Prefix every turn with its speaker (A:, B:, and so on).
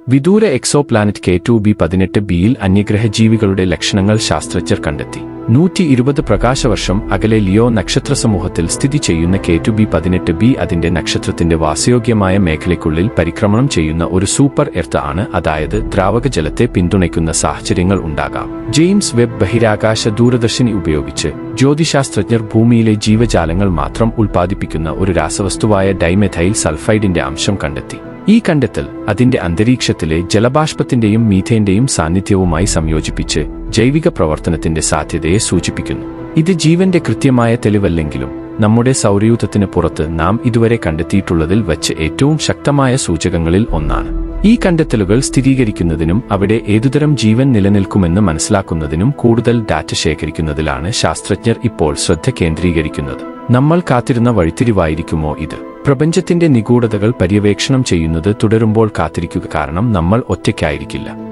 A: വിദൂര എക്സോപ്ലാനറ്റ് K2b18bയിൽ അന്യഗ്രഹ ജീവികളുടെ ലക്ഷണങ്ങൾ ശാസ്ത്രജ്ഞർ കണ്ടെത്തി. 120 പ്രകാശവർഷം അകലെ ലിയോ നക്ഷത്രസമൂഹത്തിൽ സ്ഥിതി ചെയ്യുന്ന K2b18b അതിന്റെ നക്ഷത്രത്തിന്റെ വാസയോഗ്യമായ മേഖലയ്ക്കുള്ളിൽ പരിക്രമണം ചെയ്യുന്ന ഒരു സൂപ്പർ എർത്ത് ആണ്. അതായത് ദ്രാവക ജലത്തെ പിന്തുണയ്ക്കുന്ന സാഹചര്യങ്ങൾ ഉണ്ടാകാം. ജെയിംസ് വെബ് ബഹിരാകാശ ദൂരദർശിനി ഉപയോഗിച്ച് ജ്യോതിശാസ്ത്രജ്ഞർ ഭൂമിയിലെ ജീവജാലങ്ങൾ മാത്രം ഉൽപ്പാദിപ്പിക്കുന്ന ഒരു രാസവസ്തുവായ ഡൈമെഥൈൽ സൾഫൈഡിന്റെ അംശം കണ്ടെത്തി. ഈ കണ്ടെത്തൽ അതിന്റെ അന്തരീക്ഷത്തിലെ ജലബാഷ്പത്തിന്റെയും മീഥേന്റെയും സാന്നിധ്യവുമായി സംയോജിപ്പിച്ച് ജൈവിക പ്രവർത്തനത്തിന്റെ സാധ്യതയെ സൂചിപ്പിക്കുന്നു. ഇത് ജീവന്റെ കൃത്യമായ തെളിവല്ലെങ്കിലും നമ്മുടെ സൗരയൂഥത്തിന് പുറത്ത് നാം ഇതുവരെ കണ്ടെത്തിയിട്ടുള്ളതിൽ വച്ച് ഏറ്റവും ശക്തമായ സൂചകങ്ങളിൽ ഒന്നാണ്. ഈ കണ്ടെത്തലുകൾ സ്ഥിരീകരിക്കുന്നതിനും അവിടെ ഏതുതരം ജീവൻ നിലനിൽക്കുമെന്ന് മനസ്സിലാക്കുന്നതിനും കൂടുതൽ ഡാറ്റ ശേഖരിക്കുന്നതിലാണ് ശാസ്ത്രജ്ഞർ ഇപ്പോൾ ശ്രദ്ധ കേന്ദ്രീകരിക്കുന്നത്. നമ്മൾ കാത്തിരുന്ന വഴിത്തിരിവായിരിക്കുമോ ഇത്? പ്രപഞ്ചത്തിന്റെ നിഗൂഢതകൾ പര്യവേക്ഷണം ചെയ്യുന്നത് തുടരുമ്പോൾ കാത്തിരിക്കുക, കാരണം നമ്മൾ ഒറ്റയ്ക്കായിരിക്കില്ല.